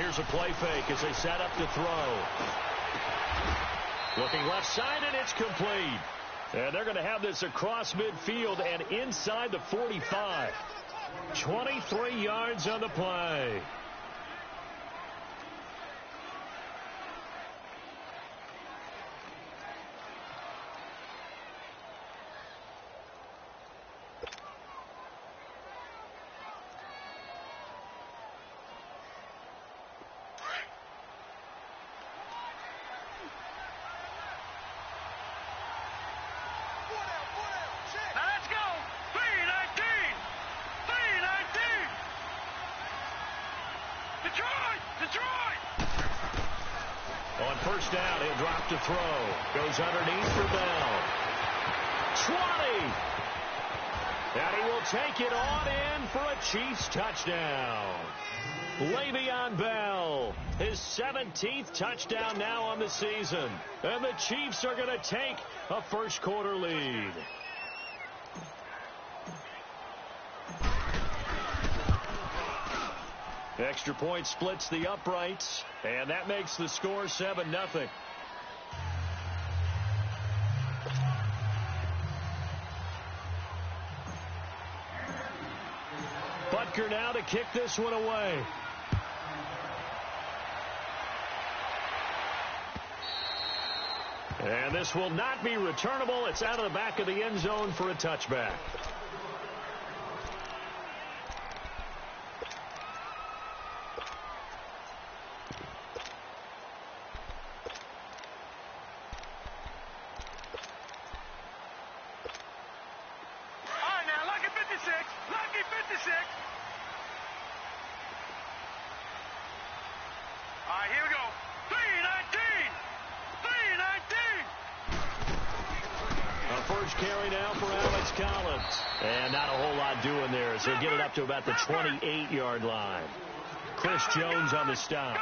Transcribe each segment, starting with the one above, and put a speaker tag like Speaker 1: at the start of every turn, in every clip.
Speaker 1: Here's a play fake as they set up to throw. Looking left side, and it's complete. And they're going to have this across midfield and inside the 45. 23 yards on the play. On first down, he'll drop to throw. Goes underneath for Bell. 20. And he will take it on in for a Chiefs touchdown. Le'Veon Bell, his 17th touchdown now on the season. And the Chiefs are going to take a first quarter lead. Extra point splits the uprights, and that makes the score 7-0. Butker now to kick this one away. And this will not be returnable. It's out of the back of the end zone for a touchback. They'll get it up to about the 28-yard line. Chris Jones on the stop.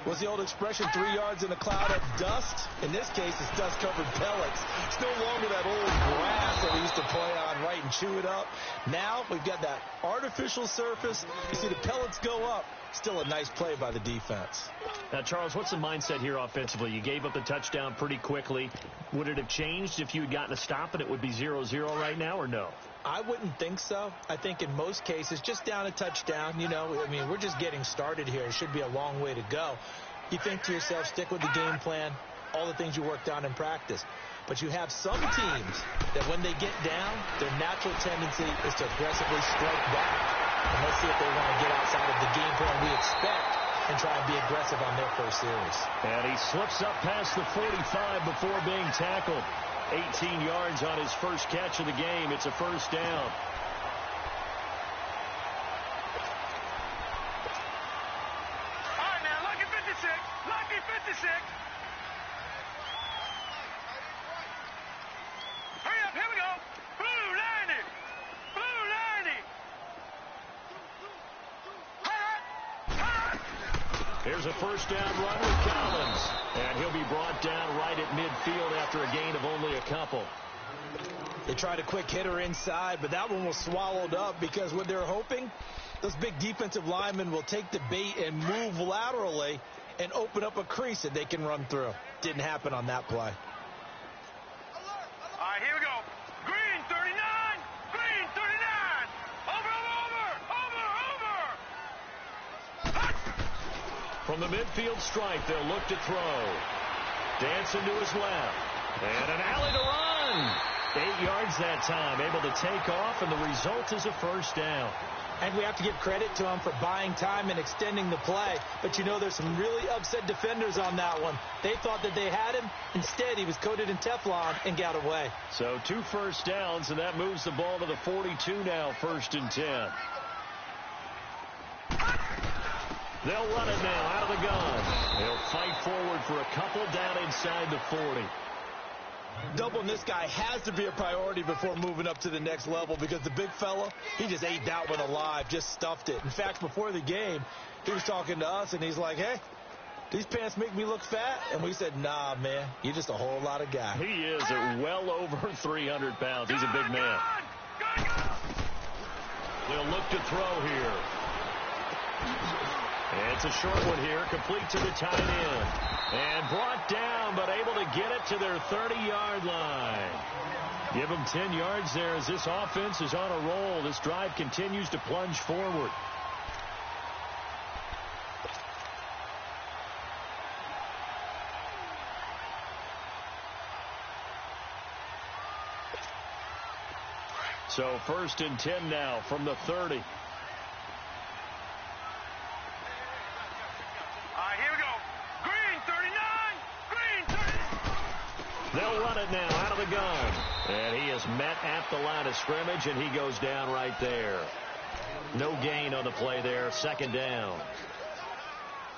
Speaker 2: What's the old expression, 3 yards in a cloud of dust? In this case, it's dust-covered pellets. It's no longer that old grass that we used to play on, right, and chew it up. Now we've got that artificial surface. You see the pellets go up. Still a nice play by the defense.
Speaker 1: Now, Charles, what's the mindset here offensively? You gave up the touchdown pretty quickly. Would it have changed if you had gotten a stop and it would be 0-0 right now, or no?
Speaker 2: I wouldn't think so. I think in most cases, just down a touchdown, you know, I mean, we're just getting started here. It should be a long way to go. You think to yourself, stick with the game plan, all the things you worked on in practice. But you have some teams that when they get down, their natural tendency is to aggressively strike back. And let's see if they want to get outside of the game plan we expect and try and be aggressive on their first series.
Speaker 1: And he slips up past the 45 before being tackled. 18 yards on his first catch of the game. It's a first down.
Speaker 3: All right, man, lucky 56. Lucky 56. Hurry up, here we go. Blue 90. Blue 90.
Speaker 1: Here's a first down run with Collins. And he'll be brought down right at midfield after a gain of only a couple.
Speaker 2: They tried a quick hitter inside, but that one was swallowed up because what they're hoping, those big defensive linemen will take the bait and move laterally and open up a crease that they can run through. Didn't happen on that play.
Speaker 3: All right, here we go. Green 39. Green 39. Over, over, over, over.
Speaker 1: From the midfield stripe, they'll look to throw. Dancing to his left. And an alley to run. 8 yards that time, able to take off, and the result is a first down.
Speaker 2: And we have to give credit to him for buying time and extending the play. But, you know, there's some really upset defenders on that one. They thought that they had him. Instead, he was coated in Teflon and got away.
Speaker 1: So 2 first downs, and that moves the ball to the 42 now, 1st and 10. They'll run it now out of the gun. They'll fight forward for a couple down inside the 40.
Speaker 2: Doubling this guy has to be a priority before moving up to the next level because the big fella, he just ate that one alive, just stuffed it. In fact, before the game, he was talking to us, and he's like, hey, these pants make me look fat? And we said, nah, man, you're just a whole lot of guy.
Speaker 1: He is at well over 300 pounds. He's a big man. They'll look to throw here. And it's a short one here, complete to the tight end. And brought down, but able to get it to their 30-yard line. Give them 10 yards there as this offense is on a roll. This drive continues to plunge forward. So 1st and 10 now from the 30.
Speaker 3: Here we go. Green 39. Green 39.
Speaker 1: They'll run it now out of the gun. And he is met at the line of scrimmage, and he goes down right there. No gain on the play there. 2nd down.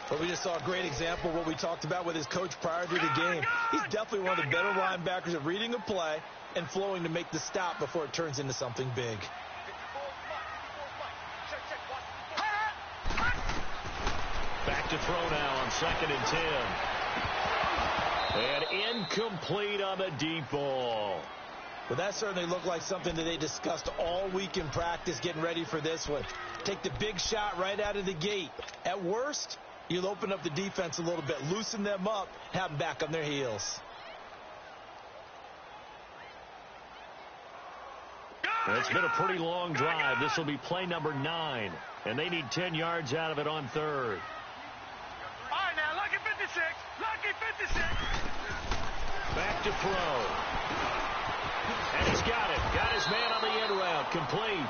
Speaker 2: But we just saw a great example of what we talked about with his coach prior to the game. He's definitely one of the better linebackers at reading a play and flowing to make the stop before it turns into something big.
Speaker 1: Back to throw now on 2nd and 10. And incomplete on the deep ball.
Speaker 2: Well, that certainly looked like something that they discussed all week in practice getting ready for this one. Take the big shot right out of the gate. At worst, you'll open up the defense a little bit, loosen them up, have them back on their heels.
Speaker 1: It's been a pretty long drive. This will be play number 9. And they need 10 yards out of it on 3rd.
Speaker 3: All right, now, lucky 56. Lucky 56.
Speaker 1: Back to throw. And he's got it. Got his man on the end route. Complete.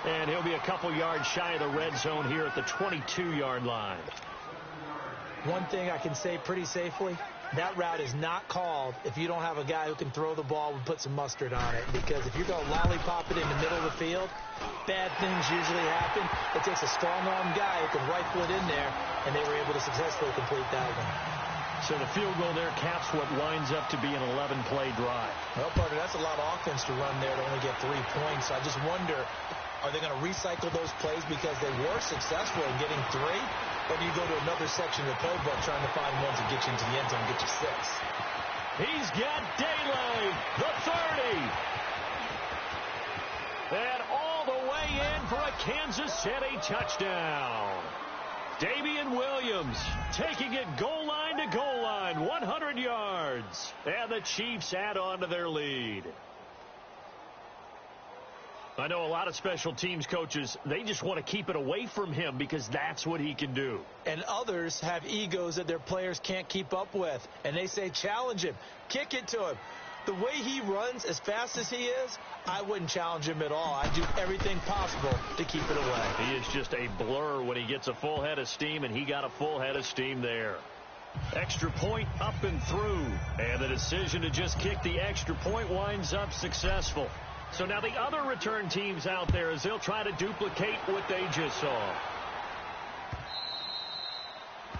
Speaker 1: And he'll be a couple yards shy of the red zone here at the 22-yard line.
Speaker 2: One thing I can say pretty safely, that route is not called if you don't have a guy who can throw the ball and put some mustard on it. Because if you're going to lollipop it in the middle of the field, bad things usually happen. It takes a strong-arm guy who can rifle it in there, and they were able to successfully complete that one.
Speaker 1: So the field goal there caps what winds up to be an 11-play drive.
Speaker 2: Well, partner, that's a lot of offense to run there to only get 3 points. I just wonder, are they going to recycle those plays because they were successful in getting 3? Or do you go to another section of the playbook trying to find ones that get you into the end zone and get you 6?
Speaker 1: He's got daylight, the 30. And all the way in for a Kansas City touchdown. Damian Williams taking it goal line to goal line, 100 yards. And the Chiefs add on to their lead. I know a lot of special teams coaches, they just want to keep it away from him because that's what he can do.
Speaker 2: And others have egos that their players can't keep up with. And they say, challenge him, kick it to him. The way he runs as fast as he is, I wouldn't challenge him at all. I'd do everything possible to keep it away.
Speaker 1: He is just a blur when he gets a full head of steam, and he got a full head of steam there. Extra point up and through. And the decision to just kick the extra point winds up successful. So now the other return teams out there as they'll try to duplicate what they just saw.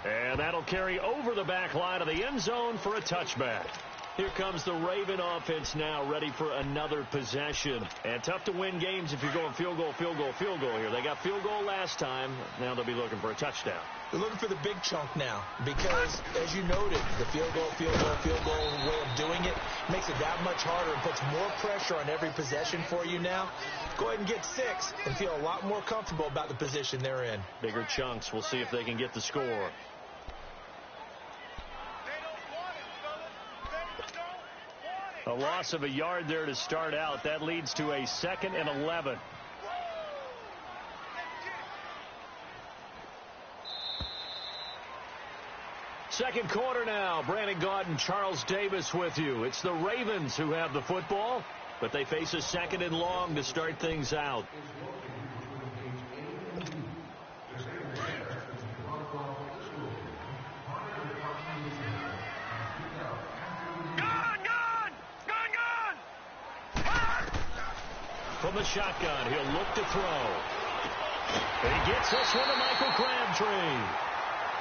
Speaker 1: And that'll carry over the back line of the end zone for a touchback. Here comes the Raven offense now, ready for another possession. And tough to win games if you're going field goal, field goal, field goal here. They got field goal last time. Now they'll be looking for a touchdown.
Speaker 2: They're looking for the big chunk now because, as you noted, the field goal way of doing it makes it that much harder and puts more pressure on every possession for you now. Go ahead and get 6 and feel a lot more comfortable about the position they're in.
Speaker 1: Bigger chunks. We'll see if they can get the score. A loss of a yard there to start out. That leads to a 2nd and 11. Second quarter now. Brandon Gaud and Charles Davis with you. It's the Ravens who have the football, but they face a 2nd and long to start things out. From the shotgun, he'll look to throw. He gets this one to Michael Crabtree.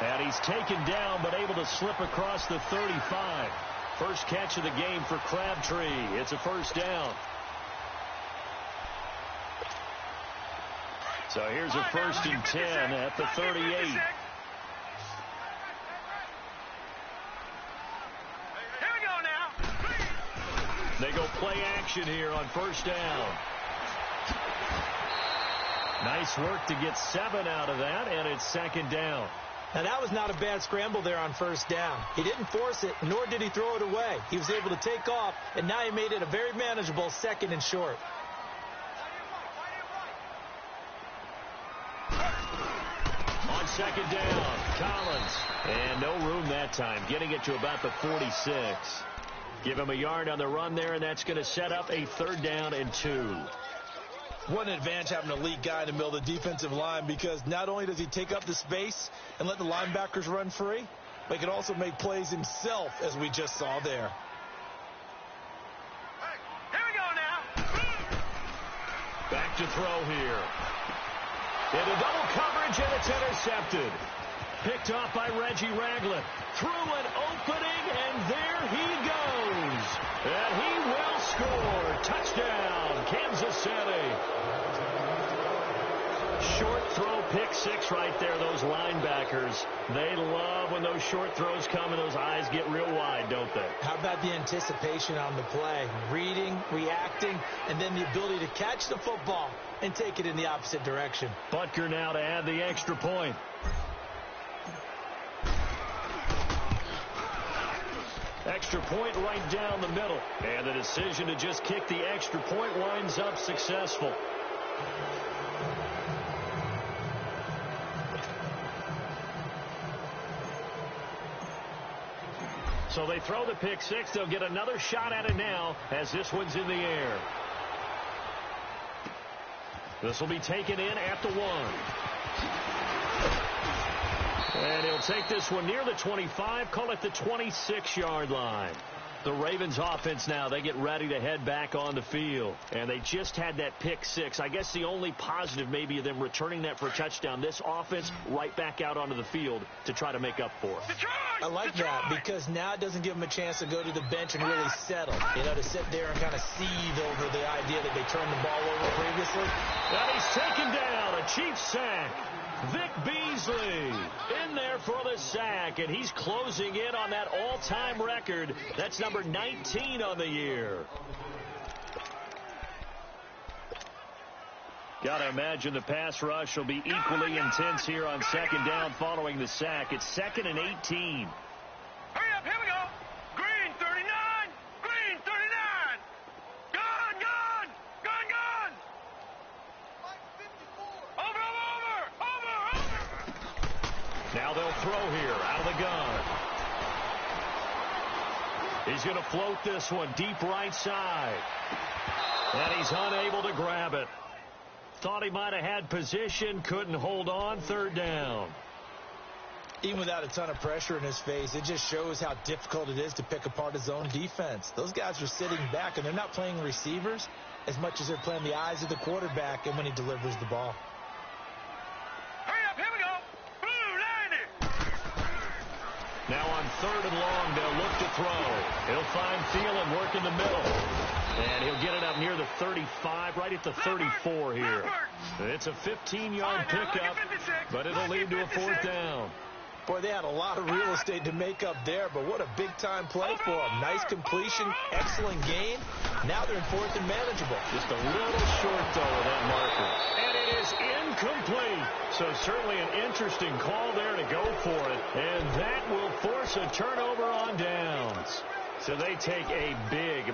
Speaker 1: And he's taken down, but able to slip across the 35. First catch of the game for Crabtree. It's a first down. So here's a 1st and 10 at the 38. They go play action here on first down. Nice work to get 7 out of that, and it's second down.
Speaker 2: Now, that was not a bad scramble there on first down. He didn't force it, nor did he throw it away. He was able to take off, and now he made it a very manageable 2nd and short.
Speaker 1: On second down, Collins. And no room that time, getting it to about the 46. Give him a yard on the run there, and that's going to set up a 3rd down and 2.
Speaker 4: What an advantage having an elite guy in the middle of the defensive line, because not only does he take up the space and let the linebackers run free, but he can also make plays himself, as we just saw there.
Speaker 3: Here we go now.
Speaker 1: Back to throw here. Into double coverage, and it's intercepted. Picked off by Reggie Ragland. Through an opening, and there he goes. And he will score. Touchdown, Kansas City. Short throw, pick 6 right there. Those linebackers, they love when those short throws come and those eyes get real wide, don't they?
Speaker 2: How about the anticipation on the play? Reading, reacting, and then the ability to catch the football and take it in the opposite direction.
Speaker 1: Butker now to add the extra point. Extra point right down the middle. And the decision to just kick the extra point winds up successful. So they throw the pick 6. They'll get another shot at it now as this one's in the air. This will be taken in at the 1. And he'll take this one near the 25, call it the 26-yard line. The Ravens offense now, they get ready to head back on the field. And they just had that pick 6. I guess the only positive maybe of them returning that for a touchdown. This offense right back out onto the field to try to make up for it.
Speaker 2: I like that because now it doesn't give them a chance to go to the bench and really settle. You know, to sit there and kind of seethe over the idea that they turned the ball over previously.
Speaker 1: And he's taken down, a Chiefs sack. Vic Beasley in there for the sack, and he's closing in on that all-time record. That's number 19 on the year. Got to imagine the pass rush will be equally intense here on second down following the sack. It's 2nd and 18.
Speaker 3: Hurry up, here we go. Green 39, green 39. Gone, gone, gone, gone. Over.
Speaker 1: Now they'll throw here out of the gun. He's going to float this one deep right side. And he's unable to grab it. Thought he might have had position, couldn't hold on, 3rd down.
Speaker 2: Even without a ton of pressure in his face, it just shows how difficult it is to pick apart his own defense. Those guys are sitting back, and they're not playing receivers as much as they're playing the eyes of the quarterback and when he delivers the ball.
Speaker 3: Hurry up, here we go. Blue 90.
Speaker 1: Now on 3rd and long, they'll look to throw. He'll find Thielen working the middle. And he'll get it up near the 35, right at the 34 here. It's a 15-yard pickup, but it'll lead to a 4th down.
Speaker 2: Boy, they had a lot of real estate to make up there, but what a big-time play for them. Nice completion, excellent gain. Now they're in 4th and manageable.
Speaker 1: Just a little short, though, of that marker. And it is incomplete. So certainly an interesting call there to go for it. And that will force a turnover on downs. So they take a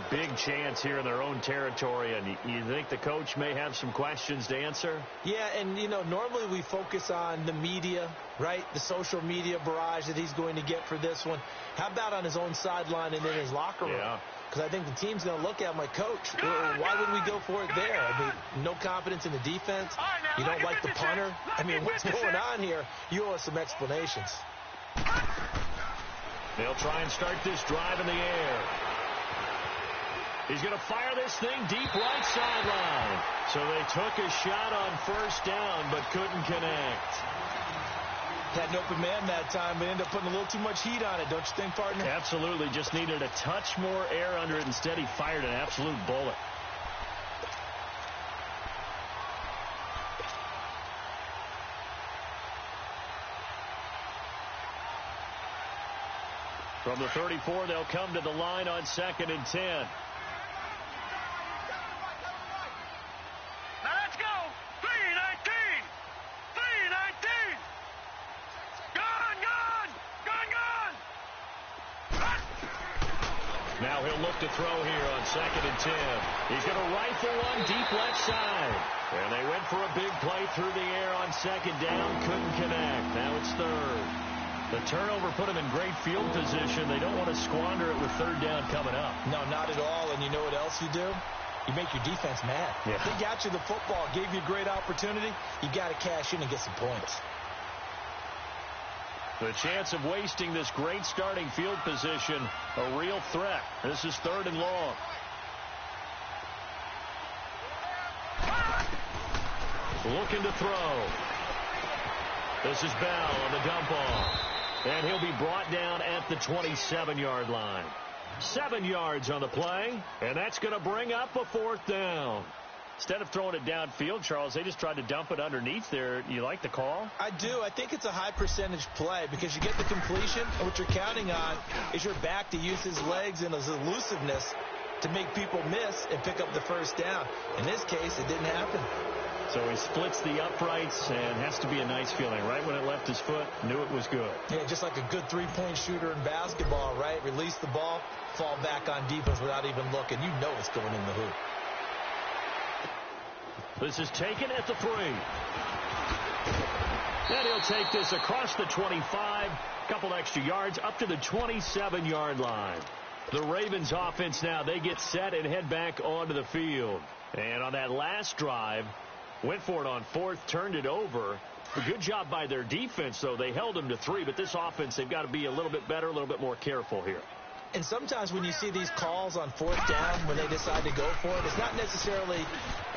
Speaker 1: big chance here in their own territory, and you think the coach may have some questions to answer?
Speaker 2: Yeah, and, you know, normally we focus on the media, right, the social media barrage that he's going to get for this one. How about on his own sideline and in his locker room?
Speaker 1: Yeah.
Speaker 2: Because I think the team's going to look at him like, Coach, why would we go for it there? I mean, no confidence in the defense. You don't like the punter. I mean, what's going on here? You owe us some explanations.
Speaker 1: They'll try and start this drive in the air. He's going to fire this thing deep right sideline. So they took a shot on 1st down, but couldn't connect.
Speaker 4: Had an open man that time, but ended up putting a little too much heat on it, don't you think, partner?
Speaker 1: Absolutely. Just needed a touch more air under it. Instead, he fired an absolute bullet. From the 34, they'll come to the line on 2nd and 10.
Speaker 3: Now let's go. 319.
Speaker 1: to throw here on 2nd and 10. He's going to rifle one deep left side. And they went for a big play through the air on 2nd down. Couldn't connect. Now it's 3rd. The turnover put them in great field position. They don't want to squander it with 3rd down coming up.
Speaker 2: No, not at all. And you know what else you do? You make your defense mad.
Speaker 1: Yeah.
Speaker 2: They got you the football, gave you a great opportunity. You got to cash in and get some points.
Speaker 1: The chance of wasting this great starting field position, a real threat. This is 3rd and long. Looking to throw. This is Bell on the dump off. And he'll be brought down at the 27-yard line. 7 yards on the play, and that's going to bring up a 4th down. Instead of throwing it downfield, Charles, they just tried to dump it underneath there. You like the call?
Speaker 2: I do. I think it's a high percentage play because you get the completion, and what you're counting on is your back to use his legs and his elusiveness to make people miss and pick up the 1st down. In this case, it didn't happen.
Speaker 1: So he splits the uprights, and has to be a nice feeling. Right when it left his foot, knew it was good.
Speaker 2: Yeah, just like a good three-point shooter in basketball, right? Release the ball, fall back on defense without even looking. You know it's going in the hoop.
Speaker 1: This is taken at the 3. And he'll take this across the 25, couple extra yards, up to the 27-yard line. The Ravens offense now, they get set and head back onto the field. And on that last drive, went for it on 4th, turned it over. A good job by their defense, though. They held them to 3, but this offense, they've got to be a little bit better, a little bit more careful here.
Speaker 2: And sometimes when you see these calls on 4th down, when they decide to go for it, it's not necessarily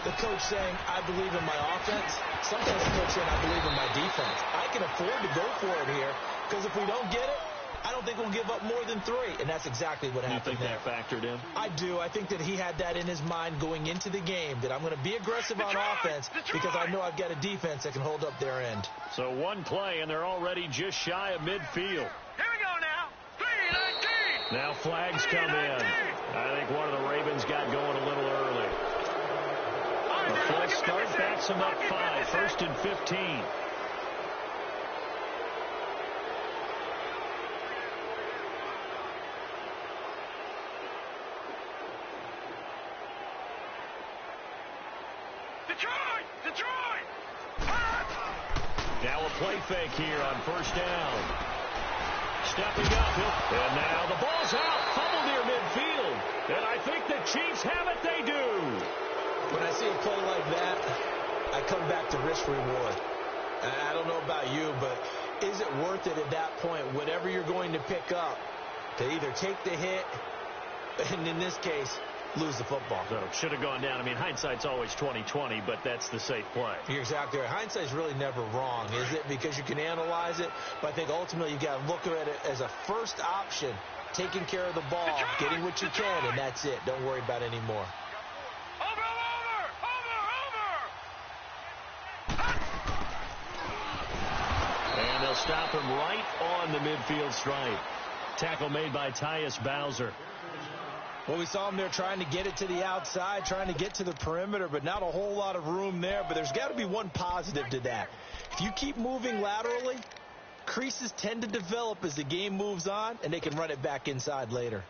Speaker 2: the coach saying, I believe in my offense. Sometimes the coach saying, I believe in my defense. I can afford to go for it here because if we don't get it, I don't think we'll give up more than 3. And that's exactly what happened there.
Speaker 1: You think that factored in?
Speaker 2: I do. I think that he had that in his mind going into the game, that I'm going to be aggressive on offense because I know I've got a defense that can hold up their end.
Speaker 1: So one play, and they're already just shy of midfield.
Speaker 3: Here we go now. 3-19.
Speaker 1: Now flags come in. I think one of the Ravens got going a little early. A false start backs them up 5. 1st and 15.
Speaker 3: Detroit!
Speaker 1: Now a play fake here on 1st down. Stepping up. And now the ball's out. Fumble near midfield. And I think the Chiefs have it. They do.
Speaker 2: When I see a play like that, I come back to risk reward. I don't know about you, but is it worth it at that point, whatever you're going to pick up, to either take the hit, and in this case, lose the football?
Speaker 1: So should have gone down. I mean, hindsight's always 20/20, but that's the safe play.
Speaker 2: You're exactly right. Hindsight's really never wrong, is it? Because you can analyze it, but I think ultimately you got to look at it as a first option, taking care of the ball, getting what you can, and that's it. Don't worry about it anymore.
Speaker 1: And they'll stop him right on the midfield stripe. Tackle made by Tyus Bowser.
Speaker 2: Well, we saw him there trying to get it to the outside, trying to get to the perimeter, but not a whole lot of room there. But there's got to be one positive to that. If you keep moving laterally, creases tend to develop as the game moves on, and they can run it back inside later.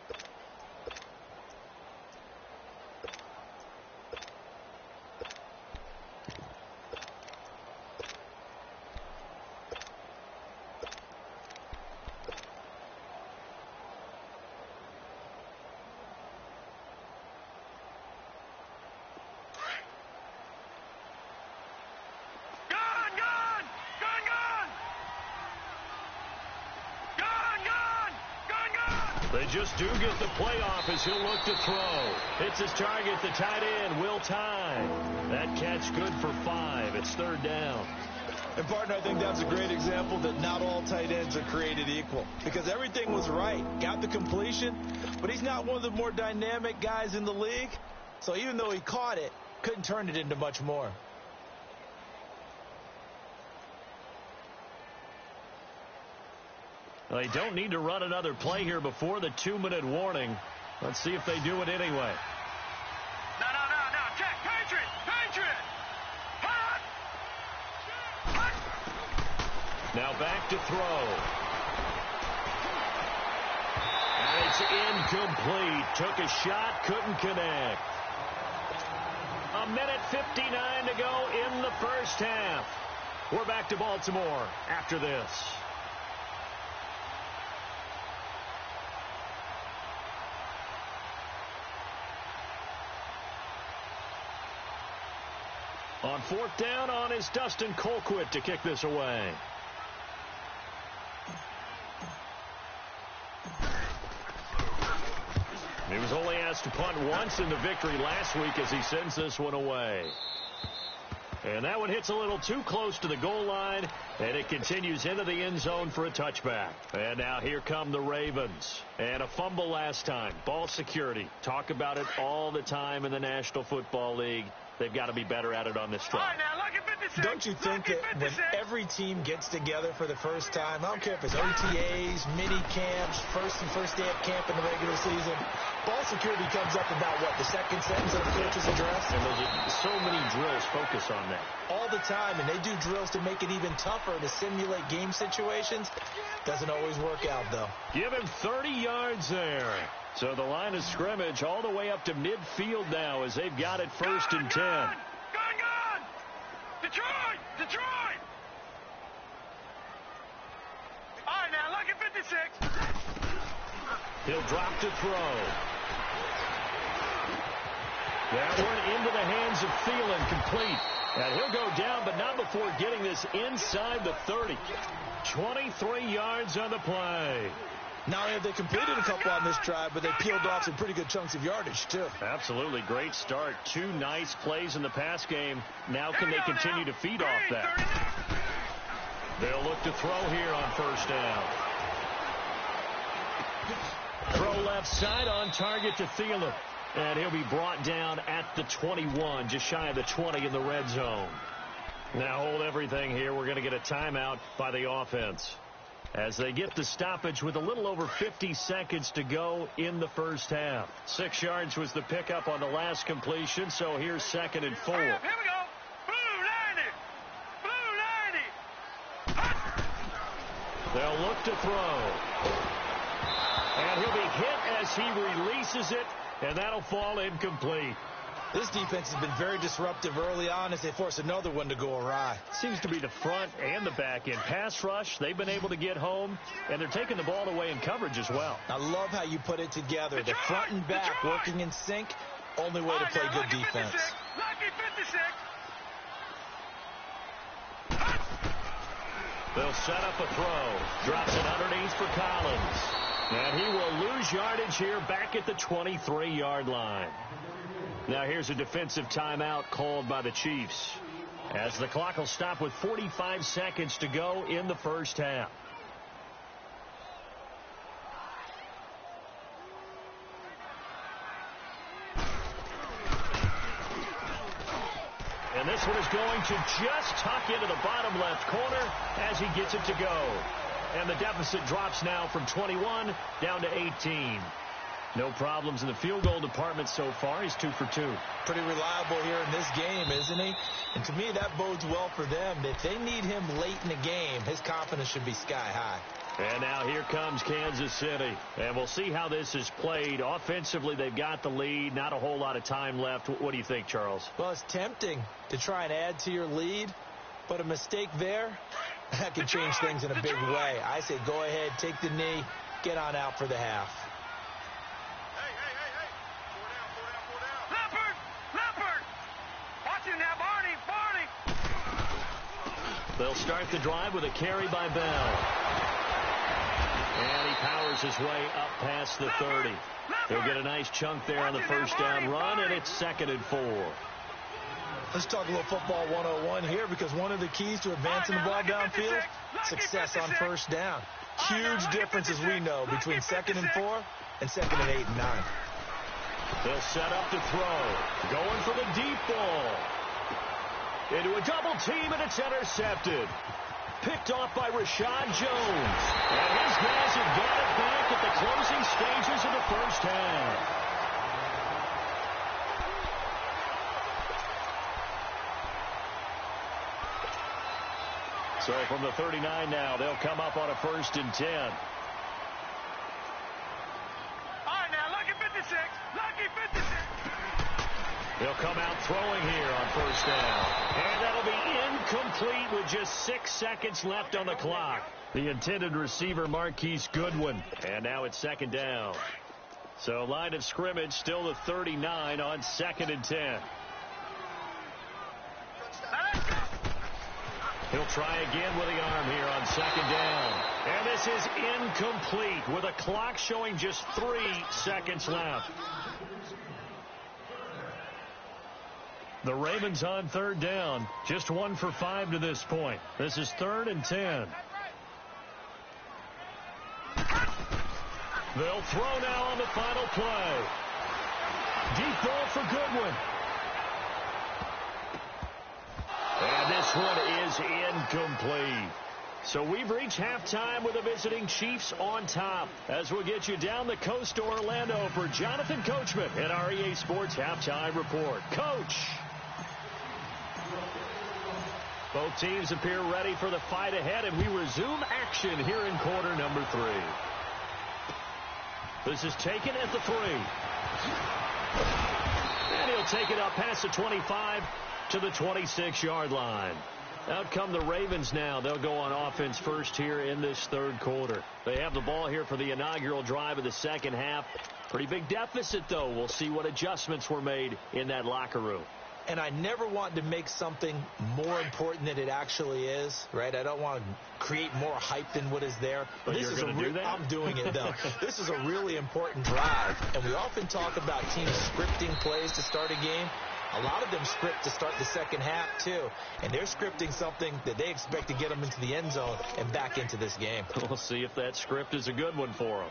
Speaker 1: They just do get the playoff as he'll look to throw. Hits his target, the tight end, Will Tye. That catch good for 5. It's 3rd down.
Speaker 2: And, partner, I think that's a great example that not all tight ends are created equal. Because everything was right. Got the completion, but he's not one of the more dynamic guys in the league. So even though he caught it, couldn't turn it into much more.
Speaker 1: They don't need to run another play here before the 2-minute warning. Let's see if they do it anyway.
Speaker 3: No. Check. Patriot. Hot.
Speaker 1: Now back to throw. And he It's incomplete. Took a shot, couldn't connect. 1:59 to go in the first half. We're back to Baltimore after this. On fourth down, on is Dustin Colquitt to kick this away. He was only asked to punt once in the victory last week as he sends this one away. And that one hits a little too close to the goal line, and it continues into the end zone for a touchback. And now here come the Ravens. And a fumble last time. Ball security. Talk about it all the time in the National Football League. They've got to be better at it on this drive.
Speaker 2: Don't you think that when every team gets together for the first time, I don't care if it's OTAs, mini camps, first day of camp in the regular season, ball security comes up about what, the second sentence of the coach's address?
Speaker 1: And those are so many drills focus on that.
Speaker 2: All the time, and they do drills to make it even tougher to simulate game situations. Doesn't always work out, though.
Speaker 1: Give him 30 yards there. So the line of scrimmage all the way up to midfield now as they've got it first and 10.
Speaker 3: Gone! Detroit! Detroit! All right, now, look at 56.
Speaker 1: He'll drop to throw. That one into the hands of Thielen, complete. And he'll go down, but not before getting this inside the 30. 23 yards on the play.
Speaker 2: Not only have they completed a couple on this drive, but they peeled off some pretty good chunks of yardage, too.
Speaker 1: Absolutely. Great start. 2 nice plays in the pass game. Now can they continue to feed off that? They'll look to throw here on first down. Throw left side on target to Thielen. And he'll be brought down at the 21, just shy of the 20 in the red zone. Now hold everything here. We're going to get a timeout by the offense as they get the stoppage with a little over 50 seconds to go in the first half. 6 yards was the pickup on the last completion, so here's 2nd and 4.
Speaker 3: Here we go. Blue 90. Blue 90.
Speaker 1: They'll look to throw. And he'll be hit as he releases it, and that'll fall incomplete.
Speaker 2: This defense has been very disruptive early on as they force another one to go awry.
Speaker 1: Seems to be the front and the back end. Pass rush, they've been able to get home, and they're taking the ball away in coverage as well.
Speaker 2: I love how you put it together. The front and back working in sync, only way to play good defense.
Speaker 3: Lucky 56.
Speaker 1: They'll set up a throw. Drops it underneath for Collins. And he will lose yardage here back at the 23-yard line. Now here's a defensive timeout called by the Chiefs as the clock will stop with 45 seconds to go in the first half. And this one is going to just tuck into the bottom left corner as he gets it to go. And the deficit drops now from 21 down to 18. No problems in the field goal department so far. He's 2 for 2.
Speaker 2: Pretty reliable here in this game, isn't he? And to me, that bodes well for them. If they need him late in the game, his confidence should be sky high.
Speaker 1: And now here comes Kansas City. And we'll see how this is played. Offensively, they've got the lead. Not a whole lot of time left. What do you think, Charles?
Speaker 2: Well, it's tempting to try and add to your lead, but a mistake there, that could change things in a big way. I say go ahead, take the knee, get on out for the half.
Speaker 1: They'll start the drive with a carry by Bell. And he powers his way up past the 30. He'll get a nice chunk there on the first down run, and it's 2nd and 4.
Speaker 2: Let's talk a little football 101 here, because one of the keys to advancing the ball downfield, success on first down. Huge difference, as we know, between 2nd and 4 and 2nd and 8 and 9.
Speaker 1: They'll set up to throw. Going for the deep ball. Into a double team, and it's intercepted. Picked off by Rashad Jones. And his guys have got it back at the closing stages of the first half. So from the 39 now, they'll come up on a 1st and 10. come out throwing here on first down. And that'll be incomplete with just 6 seconds left on the clock. The intended receiver, Marquise Goodwin. And now it's second down. So line of scrimmage still the 39 on 2nd and 10. He'll try again with the arm here on second down. And this is incomplete with a clock showing just 3 seconds left. The Ravens on third down. Just 1 for 5 to this point. This is 3rd and 10. They'll throw now on the final play. Deep ball for Goodwin. And this one is incomplete. So we've reached halftime with the visiting Chiefs on top. As we'll get you down the coast to Orlando for Jonathan Coachman at our EA Sports Halftime Report. Coach. Both teams appear ready for the fight ahead, and we resume action here in quarter number 3. This is taken at the 3. And he'll take it up past the 25 to the 26-yard line. Out come the Ravens now. They'll go on offense first here in this third quarter. They have the ball here for the inaugural drive of the second half. Pretty big deficit, though. We'll see what adjustments were made in that locker room.
Speaker 2: And I never want to make something more important than it actually is, right? I don't want to create more hype than what is there.
Speaker 1: But you're going to do that?
Speaker 2: I'm doing it, though. This is a really important drive. And we often talk about teams scripting plays to start a game. A lot of them script to start the second half, too. And they're scripting something that they expect to get them into the end zone and back into this game.
Speaker 1: We'll see if that script is a good one for them.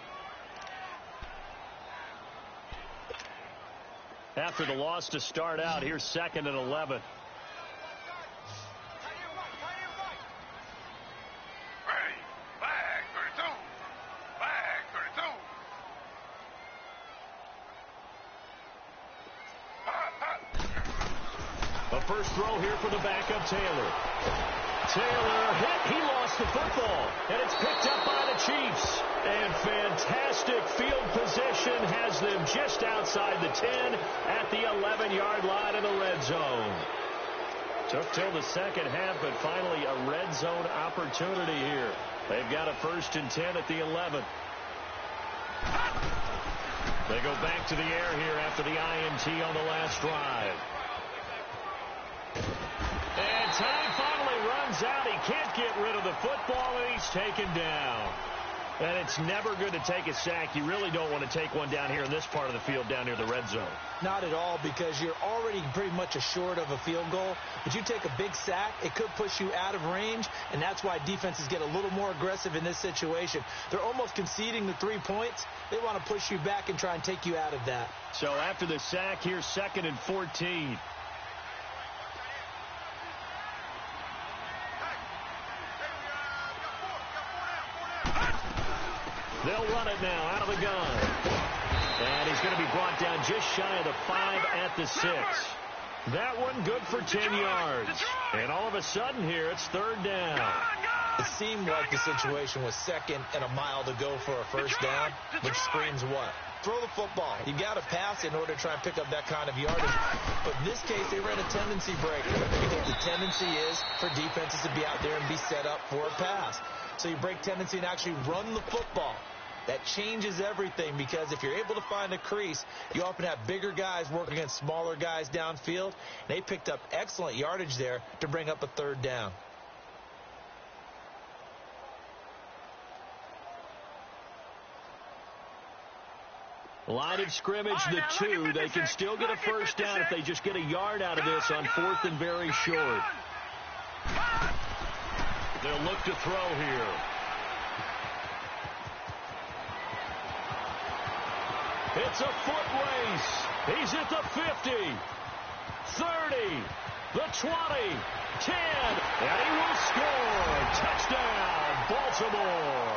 Speaker 1: After the loss to start out, here's 2nd and 11. A first throw here for the backup, Taylor. Taylor hit. He lost the football, and it's picked up by the Chiefs. And fantastic field position has them just outside the 10 at the 11-yard line in the red zone. Took till the second half, but finally a red zone opportunity here. They've got a 1st and 10 at the 11. They go back to the air here after the INT on the last drive. And time finally runs out. He can't get rid of the football, and he's taken down. And it's never good to take a sack. You really don't want to take one down here in this part of the field down near the red zone.
Speaker 2: Not at all, because you're already pretty much assured of a field goal. But you take a big sack, it could push you out of range, and that's why defenses get a little more aggressive in this situation. They're almost conceding the 3 points. They want to push you back and try and take you out of that.
Speaker 1: So after the sack, here's 2nd and 14. They'll run it now out of the gun. And he's going to be brought down just shy of the 5 at the 6. That one good for 10 yards. And all of a sudden here, it's 3rd down.
Speaker 2: It seemed like the situation was 2nd and a mile to go for a first down, which screams what? Throw the football. You got to pass in order to try and pick up that kind of yardage. But in this case, they ran a tendency break because the tendency is for defenses to be out there and be set up for a pass. So you break tendency and actually run the football. That changes everything, because if you're able to find a crease, you often have bigger guys working against smaller guys downfield. They picked up excellent yardage there to bring up a 3rd down.
Speaker 1: Line of scrimmage, the 2. They can still get a first down if they just get a yard out of this on 4th and very short. They'll look to throw here. It's a foot race. He's at the 50, 30, the 20, 10, and he will score. Touchdown, Baltimore.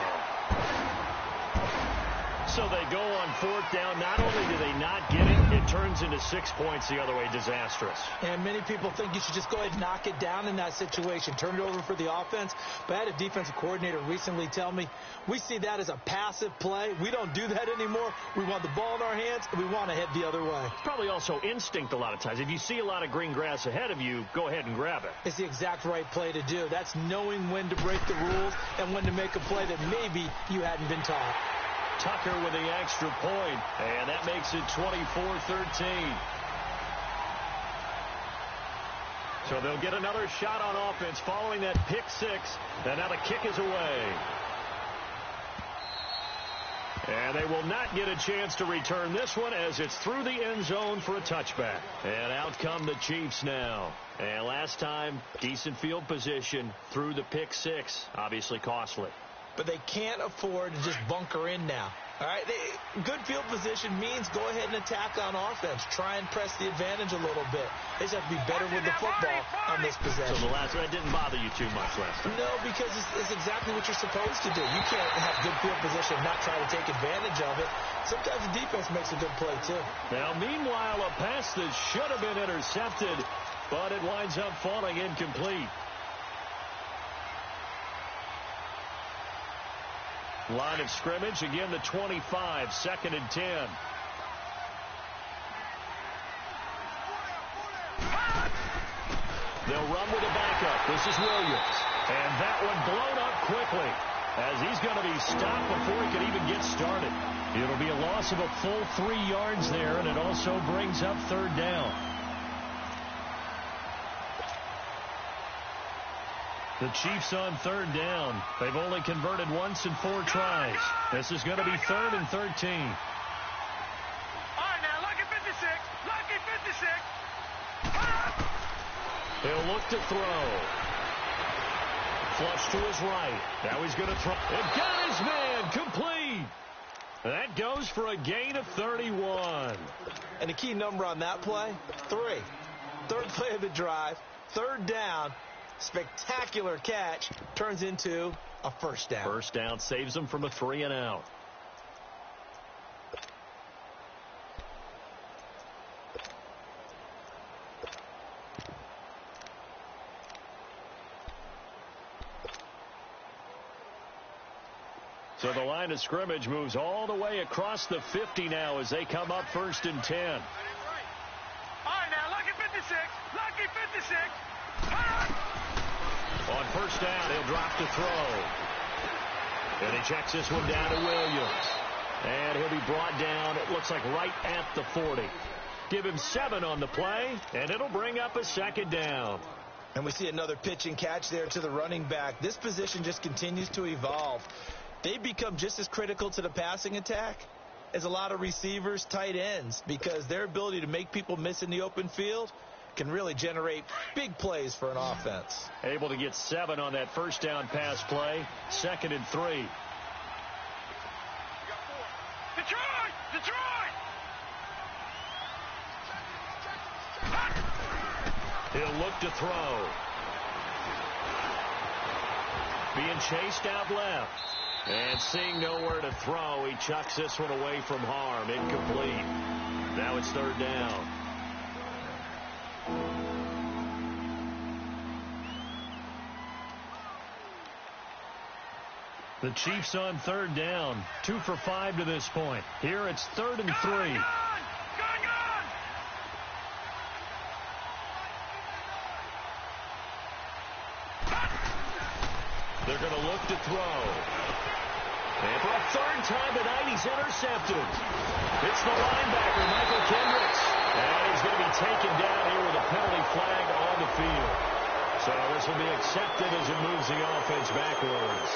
Speaker 1: So they go on fourth down. Not only do they not get it, it turns into 6 points the other way. Disastrous.
Speaker 2: And many people think you should just go ahead and knock it down in that situation. Turn it over for the offense. But I had a defensive coordinator recently tell me, we see that as a passive play. We don't do that anymore. We want the ball in our hands, and we want to head the other way.
Speaker 1: Probably also instinct a lot of times. If you see a lot of green grass ahead of you, go ahead and grab it.
Speaker 2: It's the exact right play to do. That's knowing when to break the rules and when to make a play that maybe you hadn't been taught.
Speaker 1: Tucker with the extra point, and that makes it 24-13. So they'll get another shot on offense following that pick six, and now the kick is away. And they will not get a chance to return this one as it's through the end zone for a touchback. And out come the Chiefs now. And last time, decent field position through the pick six. Obviously costly.
Speaker 2: But they can't afford to just bunker in now. All right, good field position means go ahead and attack on offense. Try and press the advantage a little bit. They just have to be better with the football on this possession.
Speaker 1: So the last one, that didn't bother you too much last time?
Speaker 2: No, because it's exactly what you're supposed to do. You can't have good field position and not try to take advantage of it. Sometimes the defense makes a good play, too.
Speaker 1: Now, meanwhile, a pass that should have been intercepted, but it winds up falling incomplete. Line of scrimmage, again the 25, 2nd and 10. They'll run with a backup. This is Williams. And that one blown up quickly as he's going to be stopped before he can even get started. It'll be a loss of a full 3 yards there, and it also brings up 3rd down. The Chiefs on 3rd down. They've only converted once in 4 tries. This is going to be 3rd and 13.
Speaker 3: All right, now, lucky 56. Lucky 56.
Speaker 1: He'll look to throw. Flush to his right. Now he's going to throw. And got his man complete. That goes for a gain of 31.
Speaker 2: And the key number on that play, 3. 3rd play of the drive, 3rd down. Spectacular catch turns into a 1st down.
Speaker 1: 1st down saves them from a 3 and out. So the line of scrimmage moves all the way across the 50 now as they come up 1st and 10.
Speaker 3: All right, now, lucky 56. Lucky 56.
Speaker 1: On 1st down, he'll drop to throw. And he checks this one down to Williams. And he'll be brought down, it looks like right at the 40. Give him 7 on the play, and it'll bring up a 2nd down.
Speaker 2: And we see another pitch and catch there to the running back. This position just continues to evolve. They become just as critical to the passing attack as a lot of receivers, tight ends, because their ability to make people miss in the open field can really generate big plays for an offense.
Speaker 1: Able to get 7 on that 1st down pass play. 2nd and 3.
Speaker 3: Detroit! Detroit!
Speaker 1: He'll look to throw. Being chased out left. And seeing nowhere to throw, he chucks this one away from harm. Incomplete. Now it's 3rd down. The Chiefs on 3rd down. 2 for 5 to this point. Here it's 3rd and 3.
Speaker 3: Gone!
Speaker 1: They're going to look to throw. And for a 3rd time tonight, he's intercepted. It's the linebacker, Michael Kendricks. And he's going to be taken down here with a penalty flag on the field. So this will be accepted as it moves the offense backwards.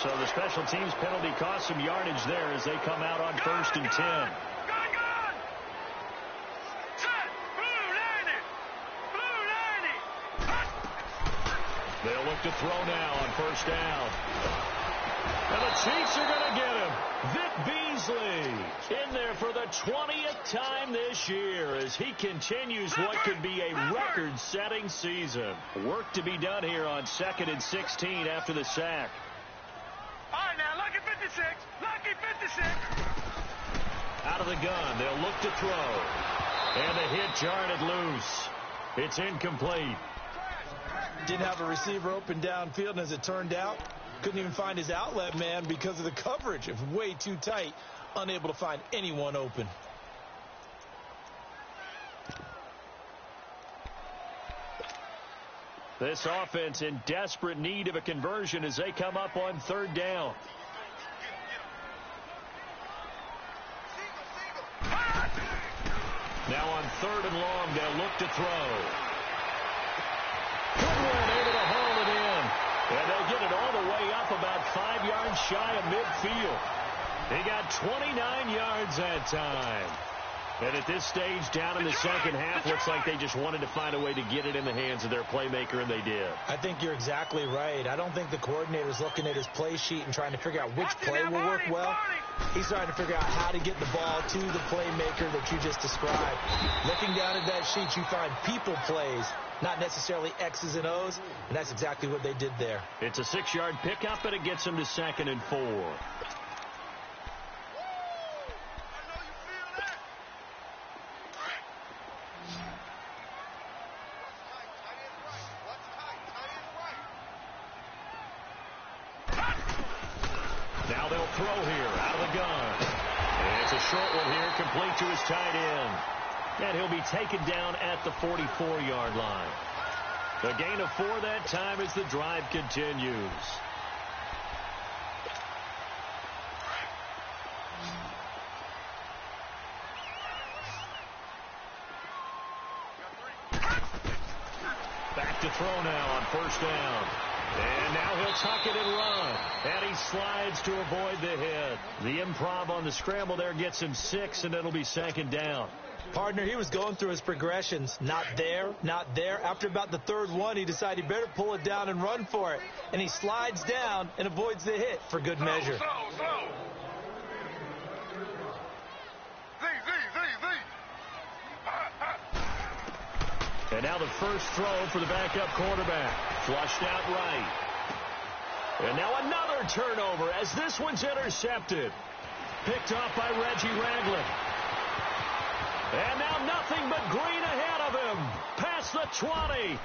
Speaker 1: So the special teams penalty cost some yardage there as they come out on 1st and 10.
Speaker 3: Gone! Set! Blue 90! Blue 90!
Speaker 1: They'll look to throw now on 1st down. And the Chiefs are going to get him. Vic Beasley in there for the 20th time this year as he continues what could be a record-setting season. Work to be done here on 2nd and 16 after the sack.
Speaker 3: All right, now, lucky 56. Lucky 56.
Speaker 1: Out of the gun, they'll look to throw. And the hit jarred it loose. It's incomplete.
Speaker 4: Didn't have a receiver open downfield, and as it turned out, couldn't even find his outlet man because of the coverage. It was way too tight, unable to find anyone open.
Speaker 1: This offense in desperate need of a conversion as they come up on 3rd down. Now on 3rd and long, they'll look to throw. Good one, able to haul it in. And they'll get it all the way up about 5 yards shy of midfield. They got 29 yards that time. And at this stage, down in the second half, looks like they just wanted to find a way to get it in the hands of their playmaker, and they did.
Speaker 2: I think you're exactly right. I don't think the coordinator's looking at his play sheet and trying to figure out which play will work well. He's trying to figure out how to get the ball to the playmaker that you just described. Looking down at that sheet, you find people plays, not necessarily X's and O's, and that's exactly what they did there.
Speaker 1: It's a 6-yard pickup, and it gets them to 2nd and 4. Now they'll throw here out of the gun. And it's a short one here, complete to his tight end. And he'll be taken down at the 44-yard line. The gain of 4 that time as the drive continues. Back to throw now on 1st down. And now he'll tuck it and run. And he slides to avoid the hit. The improv on the scramble there gets him 6, and it'll be 2nd down.
Speaker 2: Partner, he was going through his progressions. Not there, not there. After about the 3rd one, he decided he better pull it down and run for it. And he slides down and avoids the hit for good measure.
Speaker 1: And now the first throw for the backup quarterback. Flushed out right. And now another turnover as this one's intercepted. Picked off by Reggie Ragland. And now nothing but green ahead of him. Past the 20.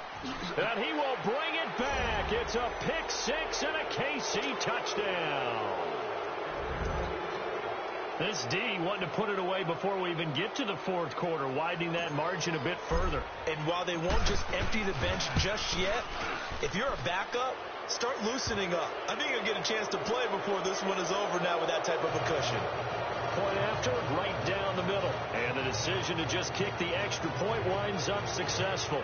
Speaker 1: And he will bring it back. It's a pick 6 and a KC touchdown. This D wanting to put it away before we even get to the 4th quarter, widening that margin a bit further.
Speaker 2: And while they won't just empty the bench just yet, if you're a backup, start loosening up. I think you'll get a chance to play before this one is over now with that type of a cushion.
Speaker 1: Point after, right down the middle. And the decision to just kick the extra point winds up successful.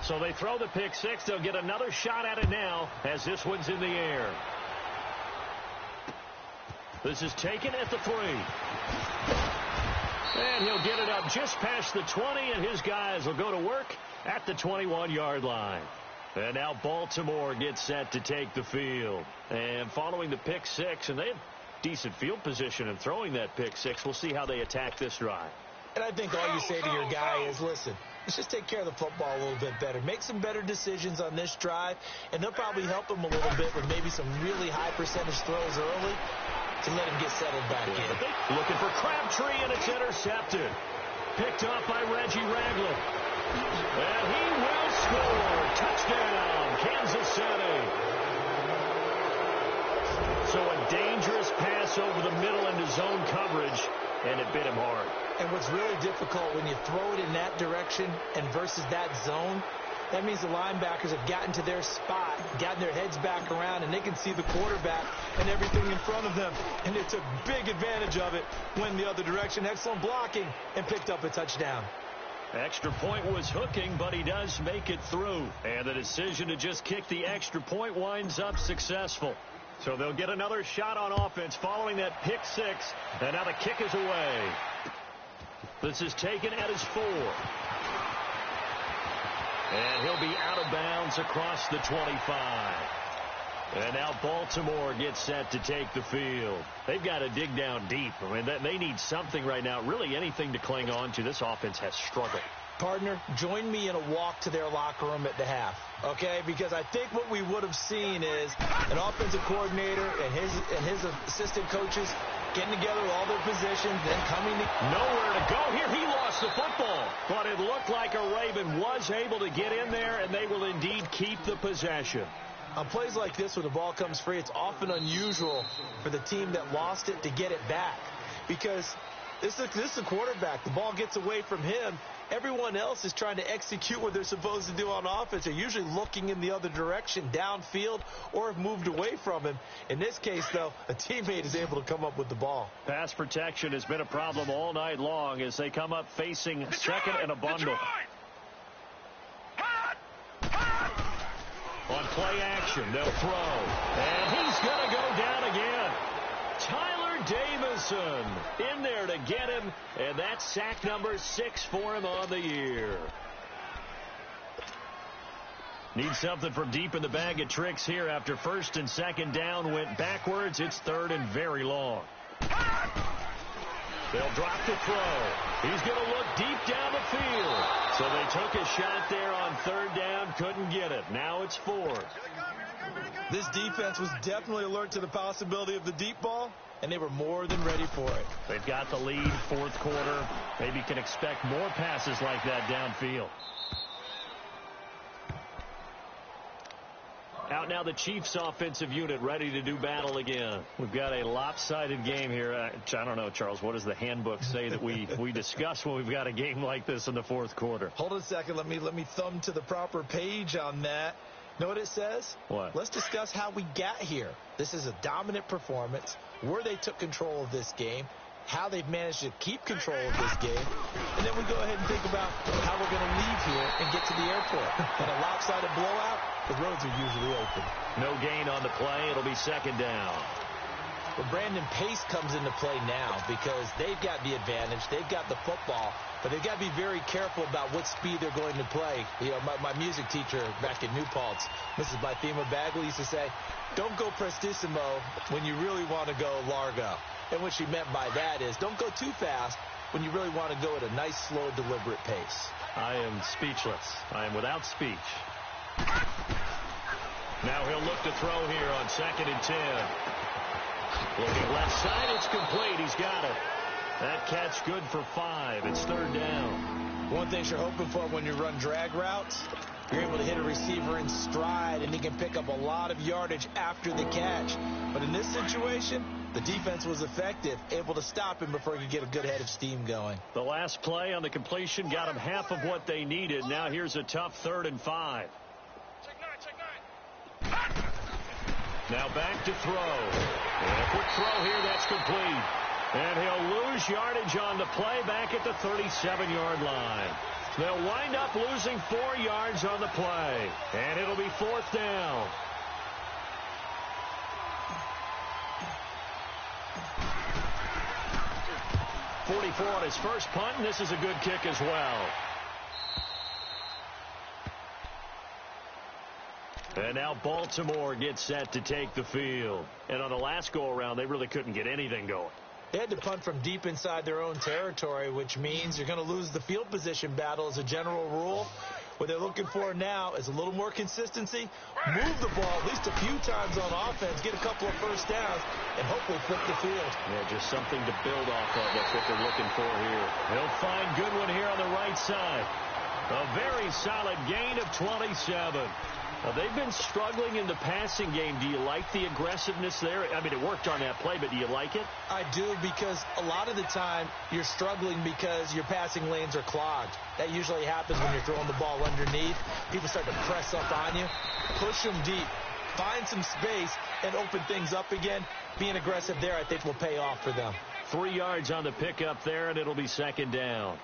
Speaker 1: So they throw the pick 6. They'll get another shot at it now as this one's in the air. This is taken at the 3. And he'll get it up just past the 20, and his guys will go to work at the 21-yard line. And now Baltimore gets set to take the field. And following the pick 6, and they have decent field position in throwing that pick 6. We'll see how they attack this drive.
Speaker 2: And I think all you say to your guy is, listen, let's just take care of the football a little bit better. Make some better decisions on this drive, and they'll probably help him a little bit with maybe some really high percentage throws early to let him get settled back in.
Speaker 1: Looking for Crabtree, and it's intercepted. Picked off by Reggie Ragland. And he will score. Touchdown, Kansas City. So a dangerous pass over the middle into zone coverage, and it bit him hard.
Speaker 2: And what's really difficult when you throw it in that direction and versus that zone, that means the linebackers have gotten to their spot, gotten their heads back around, and they can see the quarterback and everything in front of them. And they took big advantage of it, went the other direction, excellent blocking, and picked up a touchdown.
Speaker 1: Extra point was hooking, but he does make it through. And the decision to just kick the extra point winds up successful. So they'll get another shot on offense following that pick six. And now the kick is away. This is taken at his 4. And he'll be out of bounds across the 25. And now Baltimore gets set to take the field. They've got to dig down deep. I mean, they need something right now, really anything to cling on to. This offense has struggled.
Speaker 2: Partner, join me in a walk to their locker room at the half, okay? Because I think what we would have seen is an offensive coordinator and his assistant coaches getting together with all their positions, then coming to...
Speaker 1: Nowhere to go here. He lost the football. But it looked like a Raven was able to get in there, and they will indeed keep the possession.
Speaker 2: On plays like this, when the ball comes free, it's often unusual for the team that lost it to get it back. Because this is a quarterback. The ball gets away from him. Everyone else is trying to execute what they're supposed to do on offense. They're usually looking in the other direction, downfield, or have moved away from him. In this case, though, a teammate is able to come up with the ball.
Speaker 1: Pass protection has been a problem all night long as they come up facing second and a bundle. On play action, they'll throw. And he's going to go down again. Tyler Davison in there to get him. And that's sack number 6 for him on the year. Need something from deep in the bag of tricks here after first and second down went backwards. It's third and very long. They'll drop to throw. He's going to look deep down the field. So they took a shot there on third down, couldn't get it. Now it's 4.
Speaker 4: This defense was definitely alert to the possibility of the deep ball, and they were more than ready for it.
Speaker 1: They've got the lead, fourth quarter. Maybe can expect more passes like that downfield. Out now the Chiefs offensive unit ready to do battle again. We've got a lopsided game here. I don't know, Charles, what does the handbook say that we discuss when we've got a game like this in the fourth quarter?
Speaker 4: Hold on a second. Let me thumb to the proper page on that. Know what it says?
Speaker 1: What?
Speaker 2: Let's discuss how we got here. This is a dominant performance, where they took control of this game, how they've managed to keep control of this game, and then we go ahead and think about how we're going to leave here and get to the airport. In a lopsided blowout, the roads are usually open.
Speaker 1: No gain on the play. It'll be second down.
Speaker 2: Well, Brandon, pace comes into play now because they've got the advantage. They've got the football, but they've got to be very careful about what speed they're going to play. You know, my music teacher back in New Paltz, Mrs. Bythema Bagley, used to say, don't go prestissimo when you really want to go largo. And what she meant by that is don't go too fast when you really want to go at a nice, slow, deliberate pace.
Speaker 1: I am speechless. I am without speech. Now he'll look to throw here on 2nd and 10. Looking left side, it's complete. He's got it. That catch good for 5. It's third down.
Speaker 2: One thing you're hoping for when you run drag routes, you're able to hit a receiver in stride, and he can pick up a lot of yardage after the catch. But in this situation, the defense was effective, able to stop him before he could get a good head of steam going.
Speaker 1: The last play on the completion got him half of what they needed. Now here's a tough 3rd and 5. Now back to throw. And a quick throw here, that's complete. And he'll lose yardage on the play back at the 37-yard line. They'll wind up losing 4 yards on the play. And it'll be 4th down. .44 on his first punt, and this is a good kick as well. And now Baltimore gets set to take the field. And on the last go-around, they really couldn't get anything going.
Speaker 2: They had to punt from deep inside their own territory, which means you're going to lose the field position battle as a general rule. What they're looking for now is a little more consistency, move the ball at least a few times on offense, get a couple of first downs, and hopefully flip the field.
Speaker 1: Yeah, just something to build off of. That's what they're looking for here. They'll find Goodwin here on the right side. A very solid gain of 27. They've been struggling in the passing game. Do you like the aggressiveness there? I mean, it worked on that play, but do you like it?
Speaker 2: I do, because a lot of the time you're struggling because your passing lanes are clogged. That usually happens when you're throwing the ball underneath. People start to press up on you. Push them deep. Find some space and open things up again. Being aggressive there, I think, will pay off for them.
Speaker 1: 3 yards on the pickup there, and it'll be second down.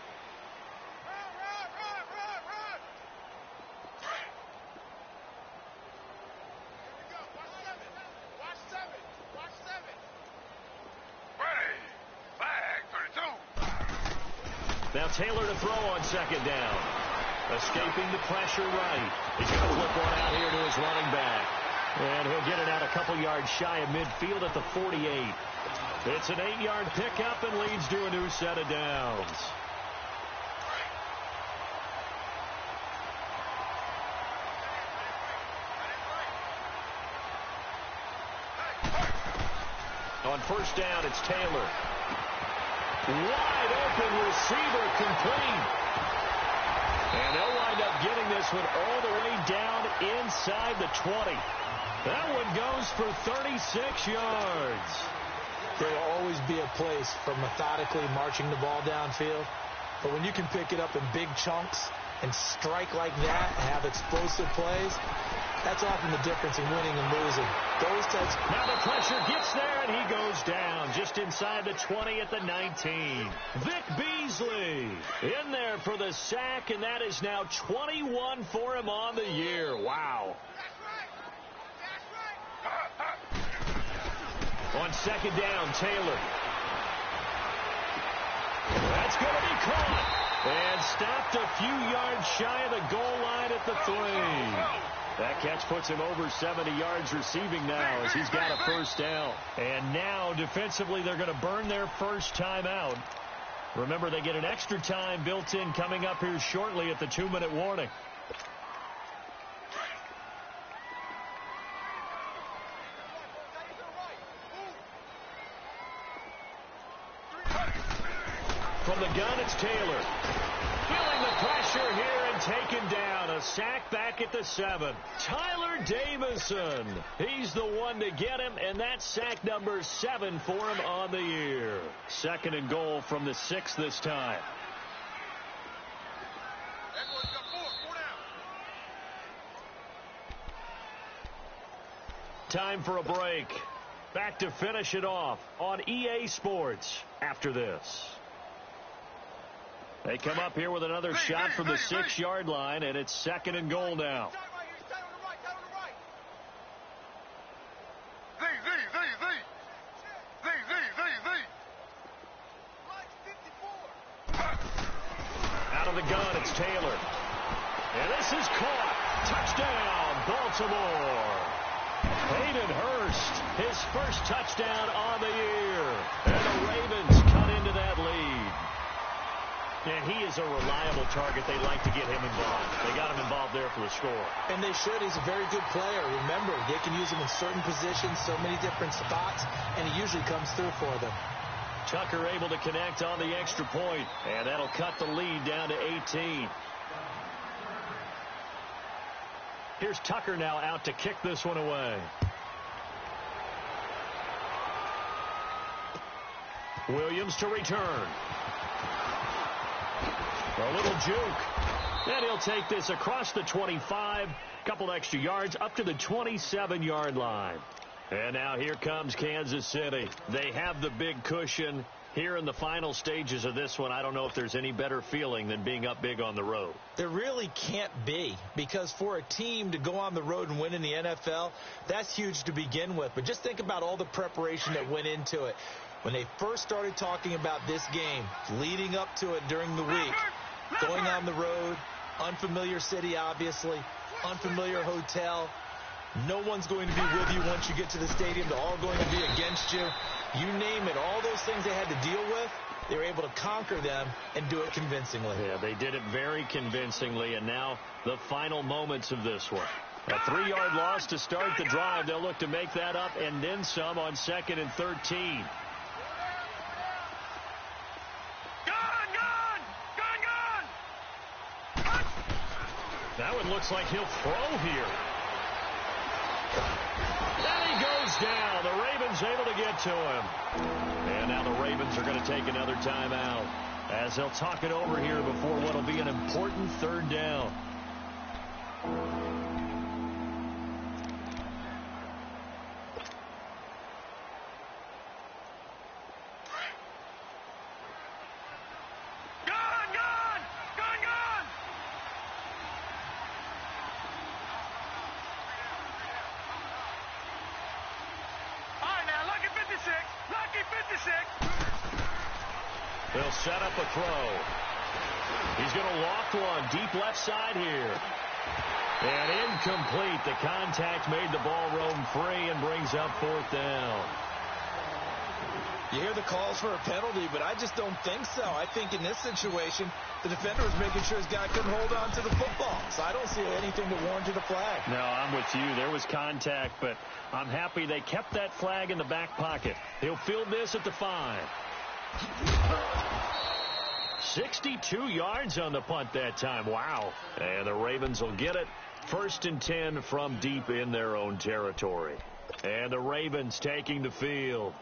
Speaker 1: Now Taylor to throw on second down. Escaping the pressure right. He's going to flip one out here to his running back. And he'll get it out a couple yards shy of midfield at the 48. It's an 8-yard pickup and leads to a new set of downs. On first down, it's Taylor. Wide open receiver, complete. And they'll wind up getting this one all the way down inside the 20. That one goes for 36 yards.
Speaker 2: There will always be a place for methodically marching the ball downfield. But when you can pick it up in big chunks and strike like that and have explosive plays, that's often the difference in winning and losing. Those types.
Speaker 1: Now the pressure gets there, and he goes down just inside the 20 at the 19. Vic Beasley in there for the sack, and that is now 21 for him on the year. Wow. On second down, Taylor. That's going to be caught. And stopped a few yards shy of the goal line at the 3. That catch puts him over 70 yards receiving now as he's got a first down. And now, defensively, they're going to burn their first time out. Remember, they get an extra time built in coming up here shortly at the 2-minute warning. From the gun, it's Taylor. Feeling the pressure here and taken down. A sack back at the 7. Tyler Davison. He's the one to get him, and that's sack number 7 for him on the year. Second and goal from the 6 this time. Time for a break. Back to finish it off on EA Sports after this. They come up here with another shot from the 6-yard line, and it's second and goal now. Out of the gun, it's Taylor. And this is caught. Touchdown, Baltimore. Hayden Hurst, his first touchdown on the year. And the Ravens cut into that lead. And he is a reliable target. They like to get him involved. They got him involved there for the score.
Speaker 2: And they should. He's a very good player. Remember, they can use him in certain positions, so many different spots, and he usually comes through for them.
Speaker 1: Tucker able to connect on the extra point, and that'll cut the lead down to 18. Here's Tucker now out to kick this one away. Williams to return. A little juke. And he'll take this across the 25. Couple extra yards up to the 27-yard line. And now here comes Kansas City. They have the big cushion. Here in the final stages of this one, I don't know if there's any better feeling than being up big on the road.
Speaker 2: There really can't be, because for a team to go on the road and win in the NFL, that's huge to begin with. But just think about all the preparation that went into it. When they first started talking about this game, leading up to it during the week, going on the road, unfamiliar city, obviously, unfamiliar hotel. No one's going to be with you once you get to the stadium. They're all going to be against you. You name it. All those things they had to deal with, they were able to conquer them and do it convincingly.
Speaker 1: Yeah, they did it very convincingly, and now the final moments of this one. A 3-yard loss to start the drive. They'll look to make that up and then some on 2nd and 13. That one looks like he'll throw here. And he goes down. The Ravens able to get to him. And now the Ravens are going to take another timeout as they'll talk it over here before what will be an important 3rd down. They'll set up a throw. He's going to loft one deep left side here. And incomplete. The contact made the ball roam free and brings up 4th down.
Speaker 4: You hear the calls for a penalty, but I just don't think so. I think in this situation, the defender was making sure his guy couldn't hold on to the football. So I don't see anything that warranted a flag.
Speaker 1: No, I'm with you. There was contact, but I'm happy they kept that flag in the back pocket. He'll field this at the 5. 62 yards on the punt that time. Wow. And the Ravens will get it. 1st and 10 from deep in their own territory. And the Ravens taking the field.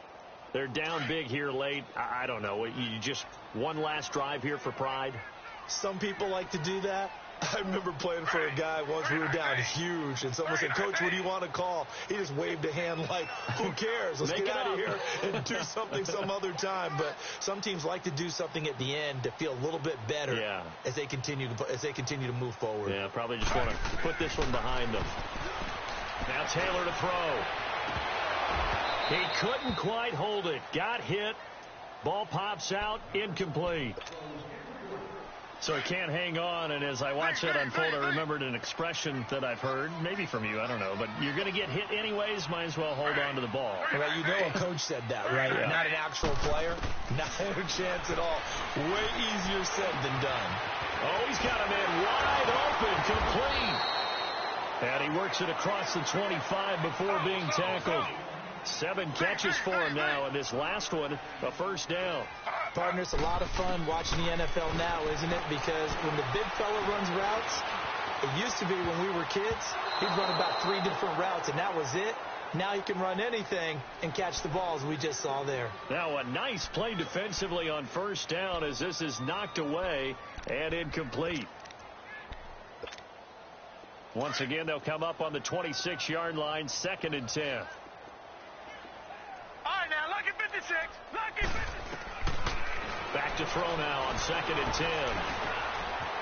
Speaker 1: They're down big here late. I don't know. You just one last drive here for pride?
Speaker 4: Some people like to do that. I remember playing for a guy once. We were down huge, and someone said, "Coach, what do you want to call?" He just waved a hand like, "Who cares? Let's get out of here and do something some other time." But some teams like to do something at the end to feel a little bit better as they continue to move forward.
Speaker 1: Yeah, probably just want to put this one behind them. Now Taylor to throw. He couldn't quite hold it. Got hit. Ball pops out. Incomplete. So he can't hang on, and as I watch that unfold, I remembered an expression that I've heard, maybe from you, I don't know, but you're going to get hit anyways, might as well hold on to the ball.
Speaker 4: Well, you know a coach said that, right? Yeah. Not an actual player. Not a chance at all. Way easier said than done.
Speaker 1: Oh, he's got him in wide open, complete. And he works it across the 25 before being tackled. 7 catches for him now, and this last one, a 1st down.
Speaker 2: Partner, it's a lot of fun watching the NFL now, isn't it? Because when the big fella runs routes, it used to be when we were kids, he'd run about 3 different routes, and that was it. Now he can run anything and catch the balls we just saw there.
Speaker 1: Now a nice play defensively on 1st down as this is knocked away and incomplete. Once again, they'll come up on the 26-yard line, 2nd and 10.
Speaker 3: All right, now, lucky 56. Lucky 56.
Speaker 1: Back to throw now on 2nd and 10.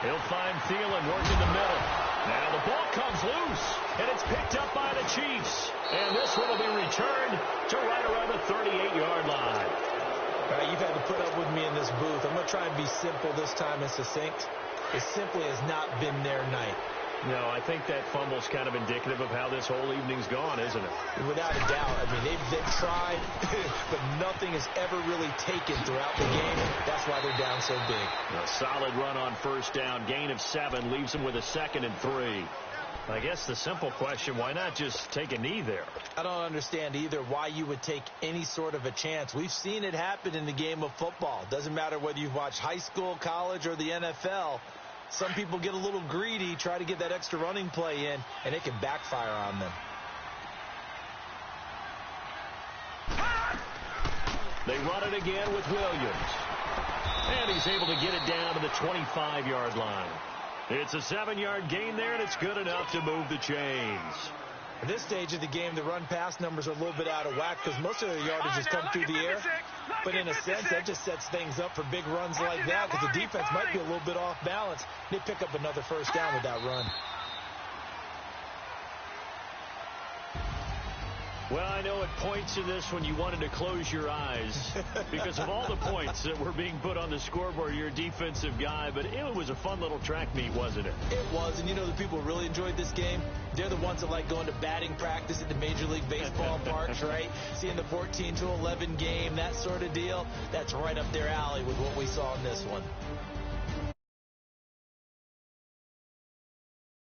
Speaker 1: He'll find Thielen working the middle. Now the ball comes loose, and it's picked up by the Chiefs. And this one will be returned to right around the 38-yard line.
Speaker 2: All right, you've had to put up with me in this booth. I'm going to try and be simple this time and succinct. It simply has not been their night.
Speaker 1: No, I think that fumble's kind of indicative of how this whole evening's gone, isn't it?
Speaker 2: Without a doubt. I mean, they've tried, but nothing has ever really taken throughout the game. That's why they're down so big.
Speaker 1: A solid run on 1st down. Gain of 7 leaves them with a 2nd and 3. I guess the simple question, why not just take a knee there?
Speaker 2: I don't understand either why you would take any sort of a chance. We've seen it happen in the game of football. Doesn't matter whether you've watched high school, college, or the NFL. Some people get a little greedy, try to get that extra running play in, and it can backfire on them.
Speaker 1: They run it again with Williams. And he's able to get it down to the 25-yard line. It's a 7-yard gain there, and it's good enough to move the chains.
Speaker 2: At this stage of the game, the run-pass numbers are a little bit out of whack because most of their yardage has come through the air. But in a sense, that just sets things up for big runs like that because the defense might be a little bit off balance. They pick up another 1st down with that run.
Speaker 1: Well, I know at points in this when you wanted to close your eyes because of all the points that were being put on the scoreboard. You're a defensive guy, but it was a fun little track meet, wasn't it?
Speaker 2: It was, and you know the people who really enjoyed this game? They're the ones that like going to batting practice at the Major League Baseball parks, right? Seeing the 14-11 game, that sort of deal. That's right up their alley with what we saw in this one.